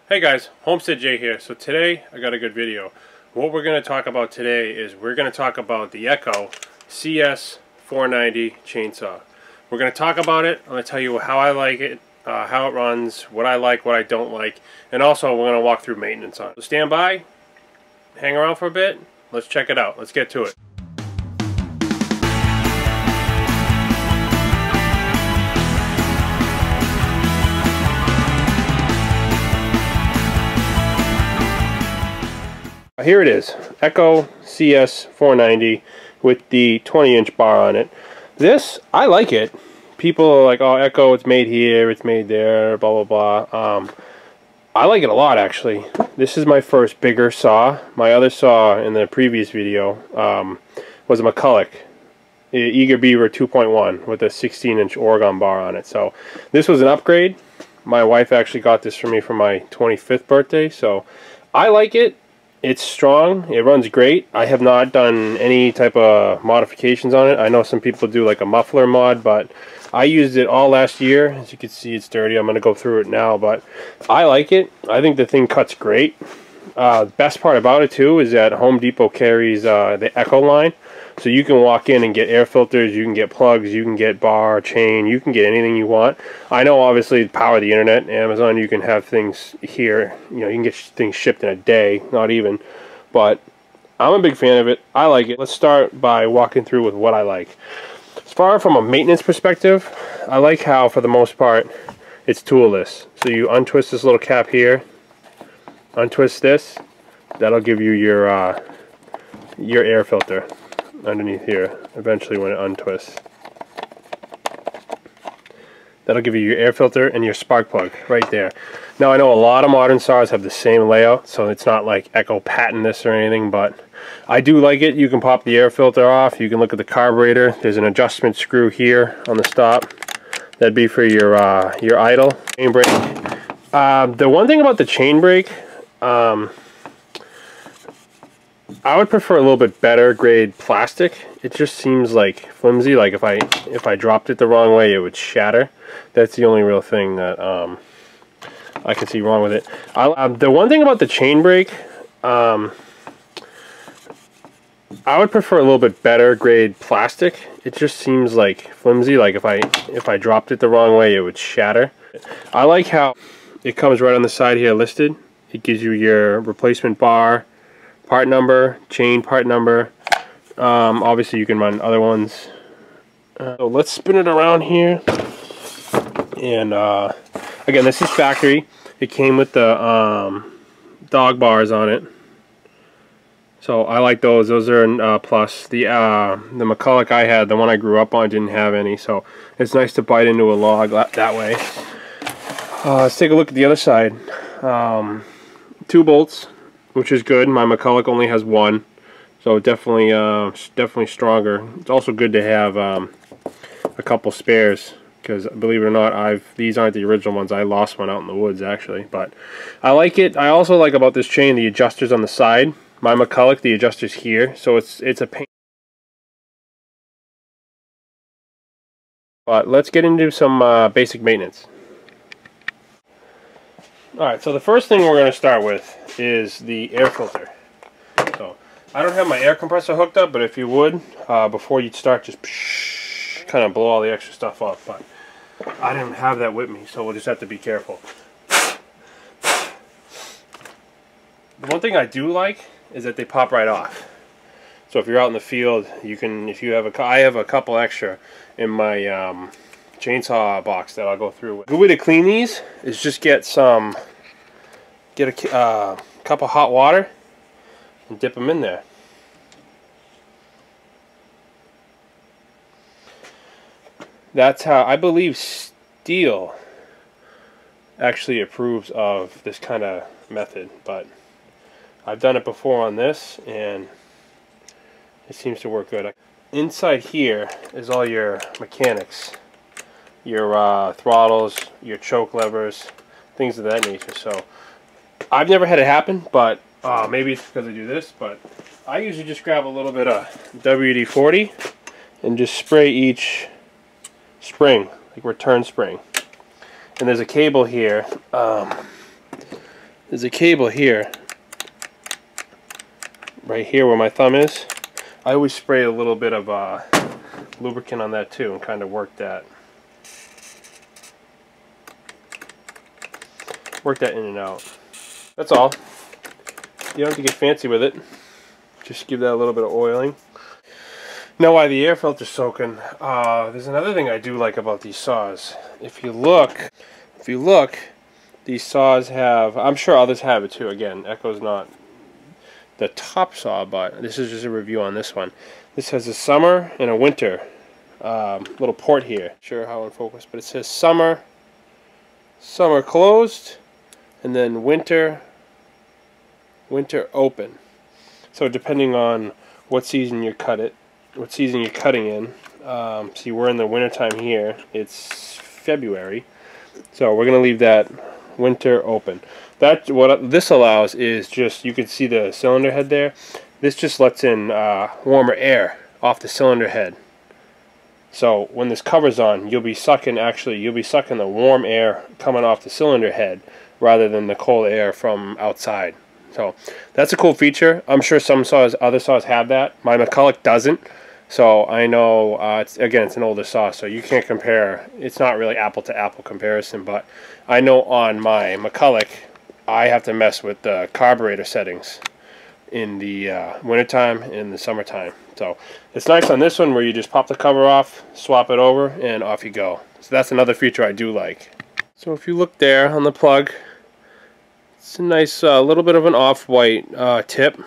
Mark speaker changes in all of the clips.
Speaker 1: Hey guys, Homestead Jay here. So today I got a good video. What we're going to talk about today is we're going to talk about the Echo CS490 chainsaw. We're going to talk about it. I'm going to tell you how I like it, how it runs, what I like, what I don't like, and also we're going to walk through maintenance on it. So stand by, hang around for a bit, let's check it out. Let's get to it. Here it is, Echo CS490 with the 20-inch bar on it. This, I like it. People are like, oh, Echo, it's made here, it's made there, blah, blah, blah. I like it a lot, actually. This is my first bigger saw. My other saw in the previous video was a McCulloch Eager Beaver 2.1 with a 16-inch Oregon bar on it. So this was an upgrade. My wife actually got this for me for my 25th birthday, so I like it. It's strong, it runs great. I have not done any type of modifications on it. I know some people do like a muffler mod, but I used it all last year. As you can see, it's dirty. I'm going to go through it now, but I like it. I think the thing cuts great. The best part about it too is that Home Depot carries the Echo line. So you can walk in and get air filters, you can get plugs, you can get bar, chain, you can get anything you want. I know obviously the power of the internet, Amazon, you can have things here, you know, you can get things shipped in a day, not even. But I'm a big fan of it. I like it. Let's start by walking through with what I like. As far from a maintenance perspective, I like how for the most part it's toolless. So you untwist this little cap here, untwist this, that'll give you your air filter underneath here eventually when it untwists. That'll give you your air filter and your spark plug right there. Now I know a lot of modern saws have the same layout, so it's not like Echo patent this or anything, but I do like it. You can pop the air filter off, you can look at the carburetor. There's an adjustment screw here on the stop. That'd be for your idle. Chain brake. The one thing about the chain brake, I would prefer a little bit better grade plastic. It just seems like flimsy. Like if I dropped it the wrong way, it would shatter. That's the only real thing that I can see wrong with it. The one thing about the chain brake, I would prefer a little bit better grade plastic. It just seems like flimsy. Like if I dropped it the wrong way, it would shatter. I like how it comes right on the side here listed. It gives you your replacement bar, part number, chain part number. Obviously you can run other ones. So let's spin it around here. And again, this is factory. It came with the dog bars on it. So I like those. Those are plus. The McCulloch I had, the one I grew up on, didn't have any. So it's nice to bite into a log that way. Let's take a look at the other side. 2 bolts, which is good. My McCulloch only has 1, so definitely stronger. It's also good to have a couple spares, because believe it or not, these aren't the original ones. I lost one out in the woods actually, but I like it. I also like about this chain the adjusters on the side. My McCulloch, the adjusters here, so it's a pain. But let's get into some basic maintenance. Alright, so the first thing we're going to start with is the air filter. So I don't have my air compressor hooked up, but if you would, before you start, just kind of blow all the extra stuff off. But I didn't have that with me, so we'll just have to be careful. The one thing I do like is that they pop right off. So if you're out in the field, you can, I have a couple extra in my chainsaw box that I'll go through with. A good way to clean these is just get a cup of hot water and dip them in there. That's how I believe steel actually approves of this kind of method, but I've done it before on this and it seems to work good. Inside here is all your mechanics, your throttles, your choke levers, things of that nature. So I've never had it happen, but maybe it's because I do this, but I usually just grab a little bit of WD-40 and just spray each spring, like return spring. And there's a cable here. there's a cable here, right here where my thumb is. I always spray a little bit of lubricant on that too and kind of work that in and out. That's all. You don't have to get fancy with it. Just give that a little bit of oiling. Now, while the air filter's soaking, there's another thing I do like about these saws. If you look, these saws have, I'm sure others have it too. Again, Echo's not the top saw, but this is just a review on this one. This has a summer and a winter little port here. Not sure how in focus, but it says summer closed, and then winter open. So depending on what season you're cutting in. See, we're in the winter time here. It's February, so we're gonna leave that winter open. That what this allows is just, you can see the cylinder head there. This just lets in warmer air off the cylinder head. So when this cover's on, you'll be sucking the warm air coming off the cylinder head rather than the cold air from outside. So that's a cool feature. I'm sure some saws, other saws have that. My McCulloch doesn't. So I know, it's an older saw, so you can't compare. It's not really apple to apple comparison, but I know on my McCulloch, I have to mess with the carburetor settings in the wintertime and in the summertime. So it's nice on this one where you just pop the cover off, swap it over, and off you go. So that's another feature I do like. So if you look there on the plug, it's a nice little bit of an off-white tip.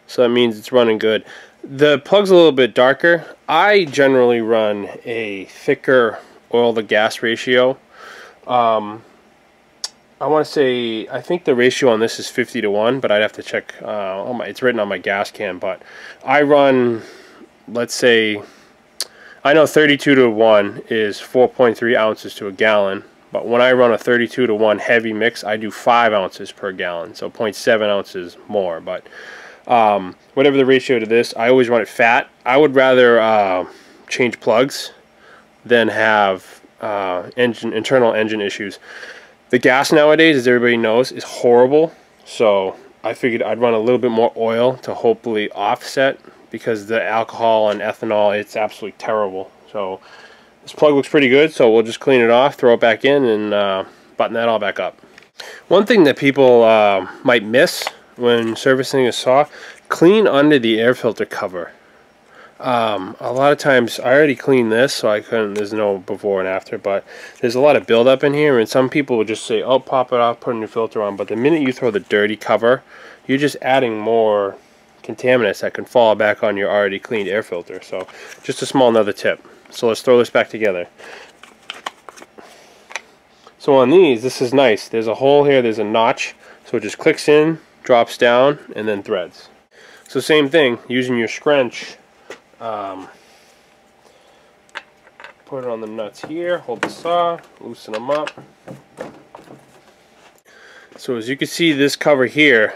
Speaker 1: So that means it's running good. The plug's a little bit darker. I generally run a thicker oil to gas ratio. I want to say, I think the ratio on this is 50:1, but I'd have to check. It's written on my gas can, but I run, let's say, I know 32:1 is 4.3 ounces to a gallon, but when I run a 32:1 heavy mix, I do 5 ounces per gallon, so 0.7 ounces more. But whatever the ratio to this, I always run it fat. I would rather change plugs than have internal engine issues. The gas nowadays, as everybody knows, is horrible, so I figured I'd run a little bit more oil to hopefully offset, because the alcohol and ethanol, it's absolutely terrible. So this plug looks pretty good, so we'll just clean it off, throw it back in, and button that all back up. One thing that people might miss when servicing a saw, clean under the air filter cover. A lot of times, I already cleaned this, so I couldn't, there's no before and after, but there's a lot of buildup in here, and some people will just say, oh, pop it off, put a new filter on, but the minute you throw the dirty cover, you're just adding more contaminants that can fall back on your already cleaned air filter. So just a small another tip. So let's throw this back together. So on these, this is nice. There's a hole here, there's a notch, so it just clicks in, drops down, and then threads. So same thing, using your scrunch, put it on the nuts here, hold the saw, loosen them up. So as you can see, this cover here,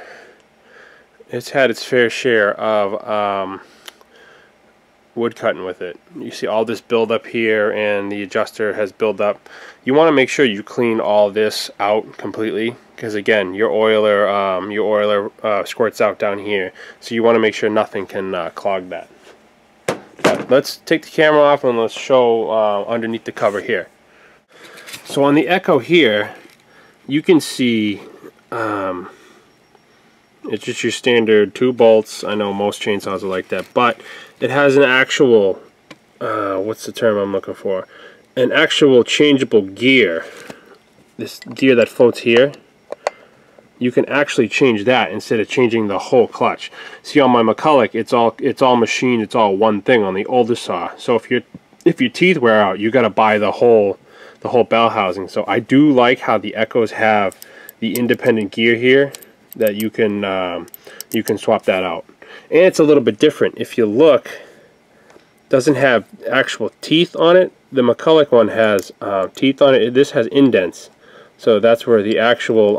Speaker 1: it's had its fair share of wood cutting with it. You see all this build up here, and the adjuster has built up. You want to make sure you clean all this out completely, because again, your oiler squirts out down here, so you want to make sure nothing can clog that. But let's take the camera off and let's show underneath the cover here. So on the Echo here, you can see it's just your standard 2 bolts. I know most chainsaws are like that, but it has an actual, what's the term I'm looking for? An actual changeable gear. This gear that floats here, you can actually change that instead of changing the whole clutch. See, on my McCulloch, it's all machined, it's all one thing on the older saw. So if your teeth wear out, you got to buy the whole bell housing. So I do like how the Echoes have the independent gear here, that you can swap that out. And it's a little bit different. If you look, it doesn't have actual teeth on it. The McCulloch one has teeth on it. This has indents. So that's where the actual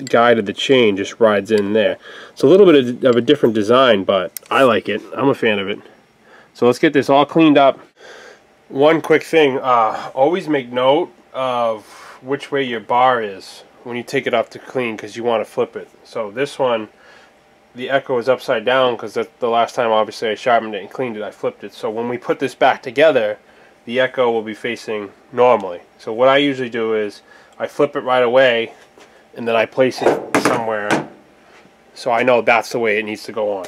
Speaker 1: guide of the chain just rides in there. It's a little bit of a different design, but I like it. I'm a fan of it. So let's get this all cleaned up. One quick thing, always make note of which way your bar is when you take it off to clean because you want to flip it. So this one, the Echo is upside down because that's the last time obviously I sharpened it and cleaned it, I flipped it. So when we put this back together, the Echo will be facing normally. So what I usually do is I flip it right away and then I place it somewhere so I know that's the way it needs to go on.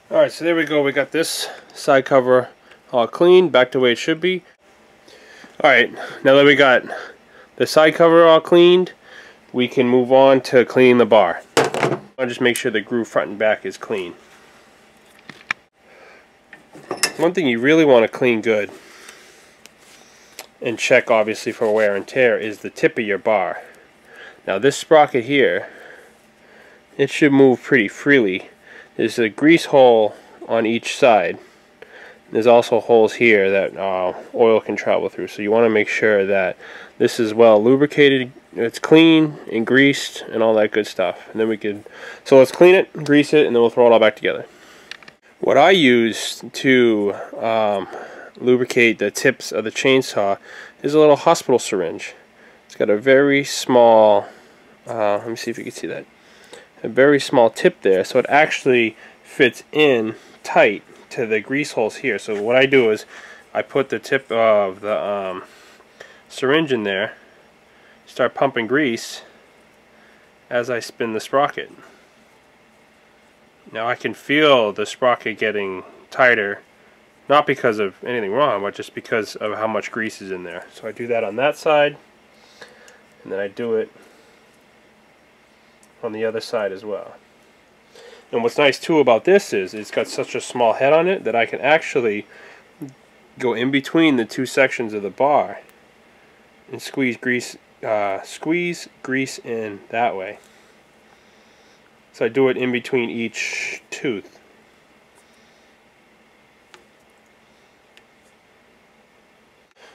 Speaker 1: Alright, so there we go. We got this side cover all clean, back to the way it should be. Alright, now that we got the side cover all cleaned, we can move on to cleaning the bar. I'll just make sure the groove front and back is clean. One thing you really want to clean good and check obviously for wear and tear is the tip of your bar. Now this sprocket here, it should move pretty freely. There's a grease hole on each side. There's also holes here that oil can travel through, so you want to make sure that this is well lubricated, it's clean and greased and all that good stuff. And then we could, so let's clean it, grease it, and then we'll throw it all back together. What I use to lubricate the tips of the chainsaw is a little hospital syringe. It's got a very small, let me see if you can see that, a very small tip there, so it actually fits in tight to the grease holes here. So what I do is I put the tip of the syringe in there, start pumping grease as I spin the sprocket. Now I can feel the sprocket getting tighter, not because of anything wrong, but just because of how much grease is in there. So I do that on that side, and then I do it on the other side as well. And what's nice too about this is it's got such a small head on it that I can actually go in between the two sections of the bar and squeeze grease in that way. So I do it in between each tooth.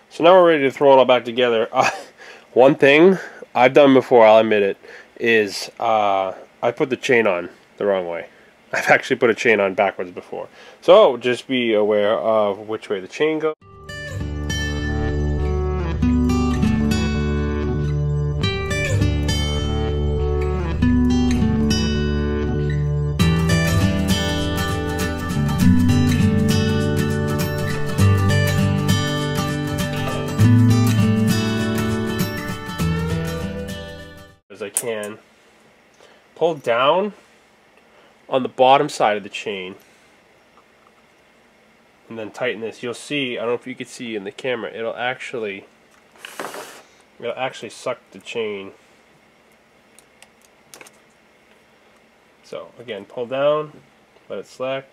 Speaker 1: So now we're ready to throw it all back together. One thing I've done before, I'll admit it, is I put the chain on the wrong way. I've actually put a chain on backwards before. So just be aware of which way the chain goes. As I can. Pull down on the bottom side of the chain and then tighten this. You'll see, I don't know if you can see in the camera, it'll actually suck the chain. So again, pull down, let it slack.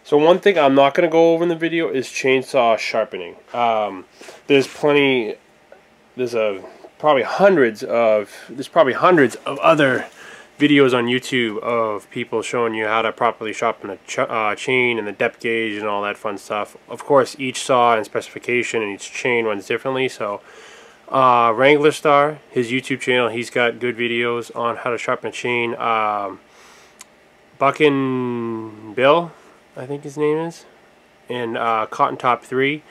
Speaker 1: So one thing I'm not going to go over in the video is chainsaw sharpening. There's probably hundreds of other videos on YouTube of people showing you how to properly sharpen a chain and the depth gauge and all that fun stuff. Of course, each saw and specification and each chain runs differently. So Wrangler Star, his YouTube channel, he's got good videos on how to sharpen a chain. Buckin' Bill, I think his name is, and Cotton Top 3,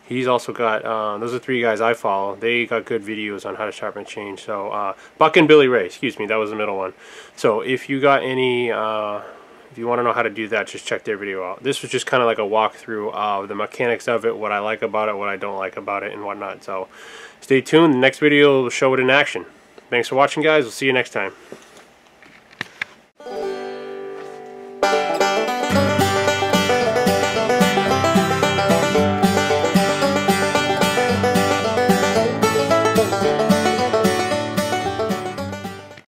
Speaker 1: he's also got, those are three guys I follow. They got good videos on how to sharpen a chain. So Buck and Billy Ray, excuse me, that was the middle one. So if you got any, if you want to know how to do that, just check their video out. This was just kind of like a walkthrough of the mechanics of it, what I like about it, what I don't like about it, and whatnot. So stay tuned, the next video will show it in action. Thanks for watching, guys. We'll see you next time.